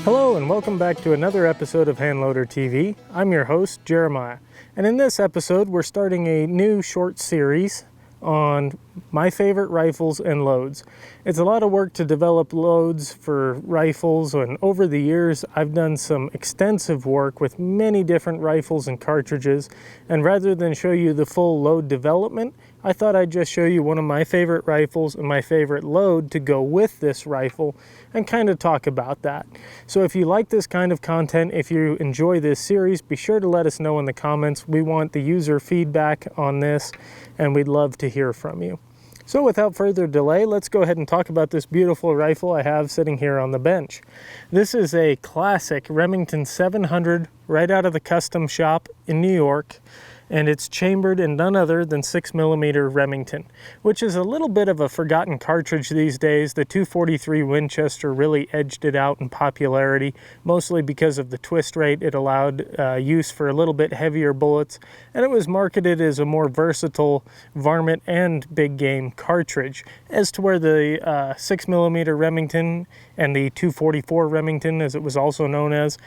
Hello and welcome back to another episode of Handloader TV. I'm your host, Jeremiah. And in this episode, we're starting a new short series on my favorite rifles and loads. It's a lot of work to develop loads for rifles, and over the years I've done some extensive work with many different rifles and cartridges, and rather than show you the full load development, I thought I'd just show you one of my favorite rifles and my favorite load to go with this rifle and kind of talk about that. So if you like this kind of content, if you enjoy this series, be sure to let us know in the comments. We want the user feedback on this and we'd love to hear from you. So without further delay, let's go ahead and talk about this beautiful rifle I have sitting here on the bench. This is a classic Remington 700 right out of the custom shop in New York, and it's chambered in none other than 6mm Remington, which is a little bit of a forgotten cartridge these days. The 243 Winchester really edged it out in popularity, mostly because of the twist rate. It allowed use for a little bit heavier bullets, and it was marketed as a more versatile varmint and big game cartridge, as to where the 6mm Remington and the 244 Remington, as it was also known as,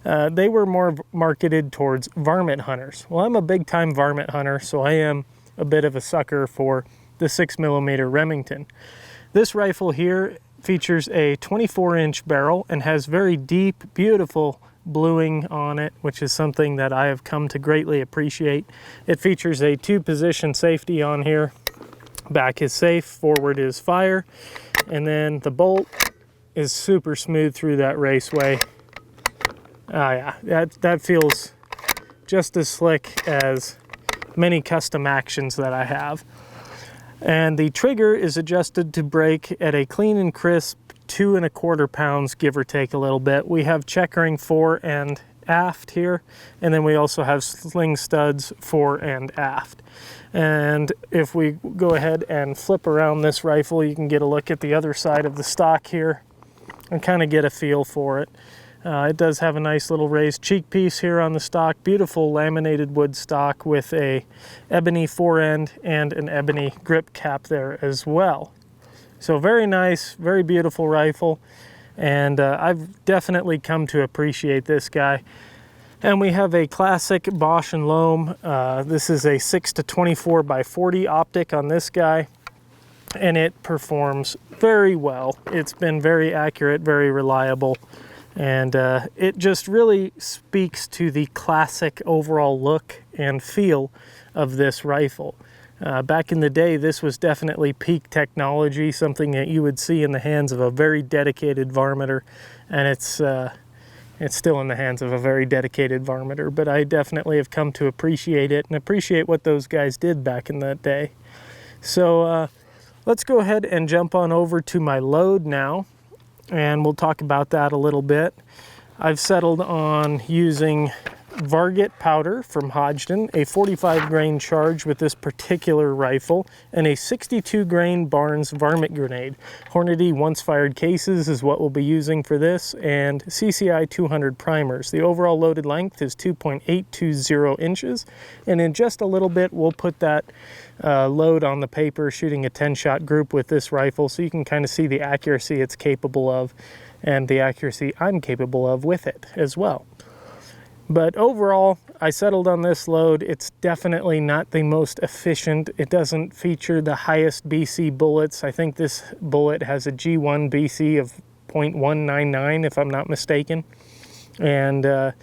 they were more marketed towards varmint hunters. Well, I'm a big-time varmint hunter, so I am a bit of a sucker for the 6mm Remington. This rifle here features a 24-inch barrel and has very deep, beautiful bluing on it, which is something that I have come to greatly appreciate. It features a 2-position safety on here. Back is safe, forward is fire, and then the bolt is super smooth through that raceway. Yeah, that feels just as slick as many custom actions that I have. And the trigger is adjusted to break at a clean and crisp 2¼ pounds, give or take a little bit. We have checkering fore and aft here, and then we also have sling studs fore and aft. And if we go ahead and flip around this rifle, you can get a look at the other side of the stock here and kind of get a feel for it. It does have a nice little raised cheek piece here on the stock, beautiful laminated wood stock with a ebony fore end and an ebony grip cap there as well. So very nice, very beautiful rifle, and I've definitely come to appreciate this guy. And we have a classic Bosch & Lohm. This is a 6-24x40 optic on this guy, and it performs very well. It's been very accurate, very reliable. And it just really speaks to the classic overall look and feel of this rifle. Back in the day, this was definitely peak technology, something that you would see in the hands of a very dedicated varminter, and it's still in the hands of a very dedicated varminter, but I definitely have come to appreciate it and appreciate what those guys did back in that day. So let's go ahead and jump on over to my load now, and we'll talk about that a little bit. I've settled on using Varget powder from Hodgdon, a 45 grain charge with this particular rifle, and a 62 grain Barnes varmint grenade. Hornady once fired cases is what we'll be using for this, and CCI 200 primers. The overall loaded length is 2.820 inches, and in just a little bit we'll put that load on the paper, shooting a 10-shot group with this rifle, so you can kind of see the accuracy it's capable of and the accuracy I'm capable of with it as well. But overall, I settled on this load. It's definitely not the most efficient. It doesn't feature the highest BC bullets. I think this bullet has a G1 BC of 0.199, if I'm not mistaken. And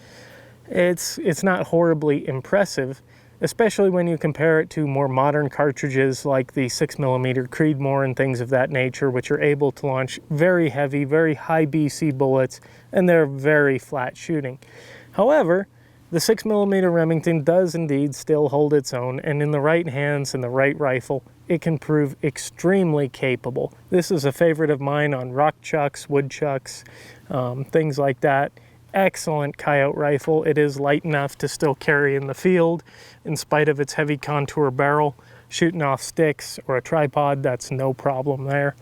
it's not horribly impressive, especially when you compare it to more modern cartridges like the 6mm Creedmoor and things of that nature, which are able to launch very heavy, very high BC bullets, and they're very flat shooting. However, the 6mm Remington does indeed still hold its own, and in the right hands and the right rifle, it can prove extremely capable. This is a favorite of mine on rock chucks, wood chucks, things like that. Excellent coyote rifle. It is light enough to still carry in the field in spite of its heavy contour barrel. Shooting off sticks or a tripod, that's no problem there.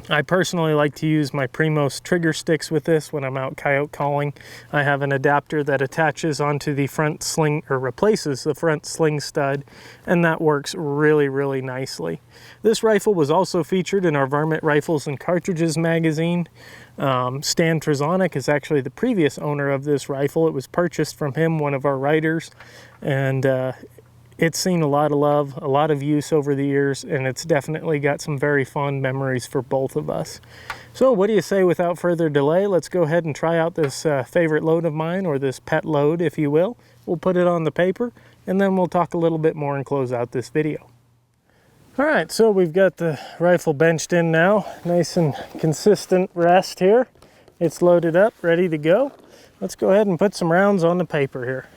I personally like to use my Primos trigger sticks with this when I'm out coyote calling. I have an adapter that attaches onto the front sling, or replaces the front sling stud, and that works really, really nicely. This rifle was also featured in our Varmint Rifles and Cartridges magazine. Stan Trezonic is actually the previous owner of this rifle. It was purchased from him, one of our writers, and it's seen a lot of love, a lot of use over the years, and it's definitely got some very fond memories for both of us. So what do you say, without further delay, let's go ahead and try out this favorite load of mine, or this pet load, if you will. We'll put it on the paper, and then we'll talk a little bit more and close out this video. All right, so we've got the rifle benched in now. Nice and consistent rest here. It's loaded up, ready to go. Let's go ahead and put some rounds on the paper here.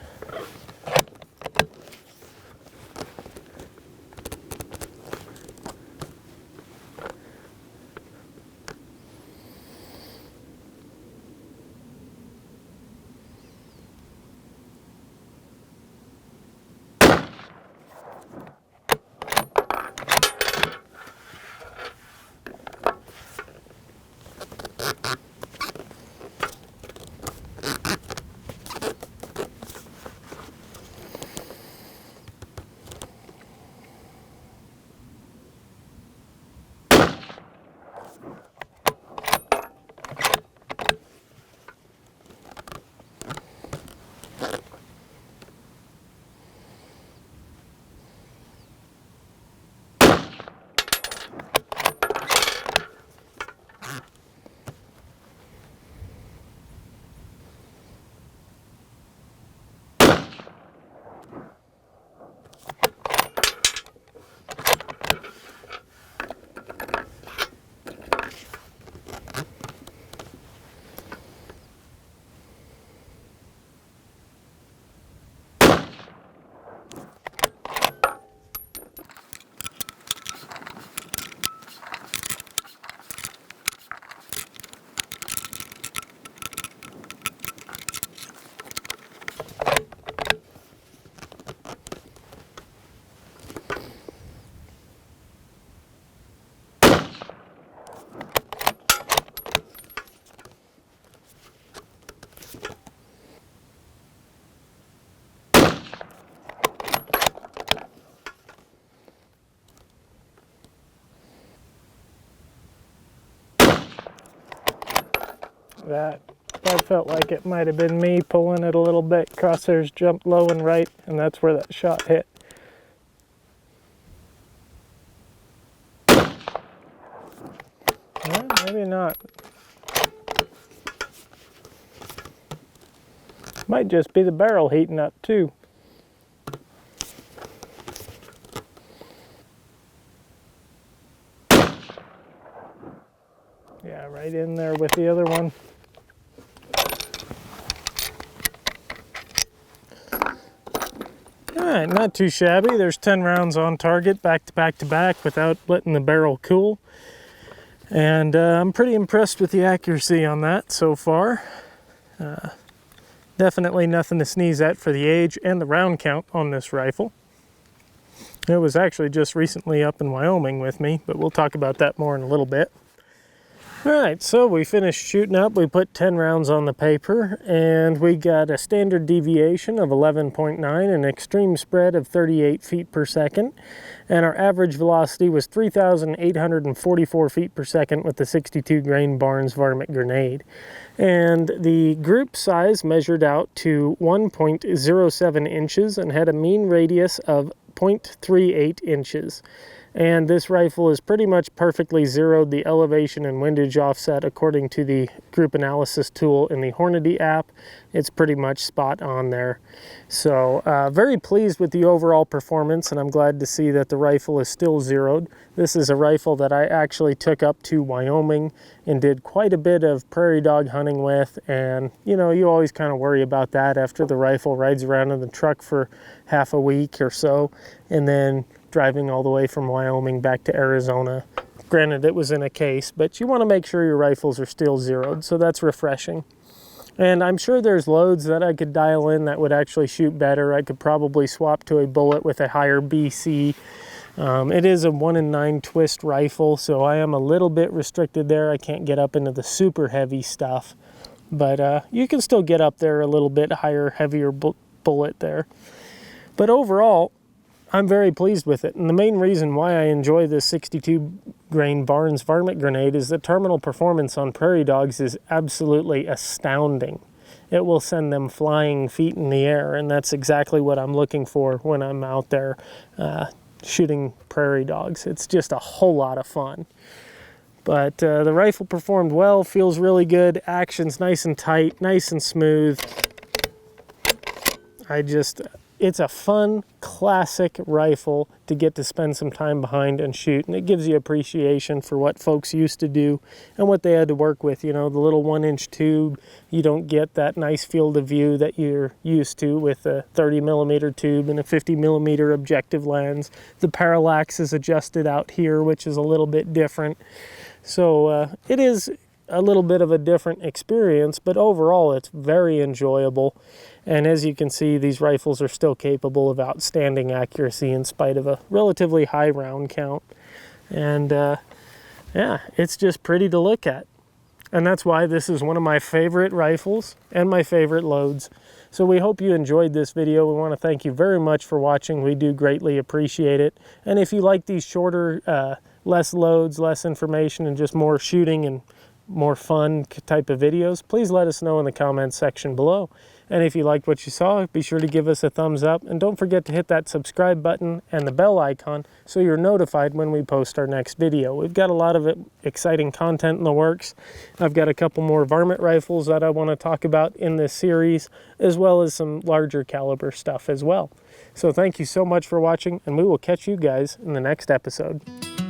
That felt like it might have been me pulling it a little bit. Crosshairs jumped low and right, and that's where that shot hit. Well, maybe not. Might just be the barrel heating up too. Yeah, right in there with the other one. Alright, not too shabby. There's 10 rounds on target, back to back to back, without letting the barrel cool. And I'm pretty impressed with the accuracy on that so far. Definitely nothing to sneeze at for the age and the round count on this rifle. It was actually just recently up in Wyoming with me, but we'll talk about that more in a little bit. Alright, so we finished shooting up. We put 10 rounds on the paper, and we got a standard deviation of 11.9, an extreme spread of 38 feet per second, and our average velocity was 3,844 feet per second with the 62 grain Barnes Varmint grenade. And the group size measured out to 1.07 inches and had a mean radius of 0.38 inches. And this rifle is pretty much perfectly zeroed the elevation and windage offset according to the group analysis tool in the Hornady app. It's pretty much spot on there. So very pleased with the overall performance, and I'm glad to see that the rifle is still zeroed. This is a rifle that I actually took up to Wyoming and did quite a bit of prairie dog hunting with, and you know, you always kind of worry about that after the rifle rides around in the truck for half a week or so, and then driving all the way from Wyoming back to Arizona. Granted, it was in a case, but you want to make sure your rifles are still zeroed, so that's refreshing. And I'm sure there's loads that I could dial in that would actually shoot better. I could probably swap to a bullet with a higher BC It is a 1 in 9 twist rifle, so I am a little bit restricted there. I can't get up into the super heavy stuff, but you can still get up there a little bit higher, heavier bullet there. But overall, I'm very pleased with it. And the main reason why I enjoy this 62 grain Barnes varmint grenade is the terminal performance on prairie dogs is absolutely astounding. It will send them flying feet in the air, and that's exactly what I'm looking for when I'm out there shooting prairie dogs. It's just a whole lot of fun. But the rifle performed well, feels really good, action's nice and tight, nice and smooth. It's a fun, classic rifle to get to spend some time behind and shoot, and it gives you appreciation for what folks used to do and what they had to work with. You know, the little 1-inch tube, you don't get that nice field of view that you're used to with a 30mm tube and a 50mm objective lens. The parallax is adjusted out here, which is a little bit different. So it is a little bit of a different experience, but overall it's very enjoyable. And as you can see, these rifles are still capable of outstanding accuracy in spite of a relatively high round count. And yeah, it's just pretty to look at. And that's why this is one of my favorite rifles and my favorite loads. So we hope you enjoyed this video. We want to thank you very much for watching. We do greatly appreciate it. And if you like these shorter, less loads, less information, and just more shooting and more fun type of videos, please let us know in the comments section below. And if you liked what you saw, be sure to give us a thumbs up, and don't forget to hit that subscribe button and the bell icon so you're notified when we post our next video. We've got a lot of exciting content in the works. I've got a couple more varmint rifles that I want to talk about in this series, as well as some larger caliber stuff as well. So thank you so much for watching, and we will catch you guys in the next episode.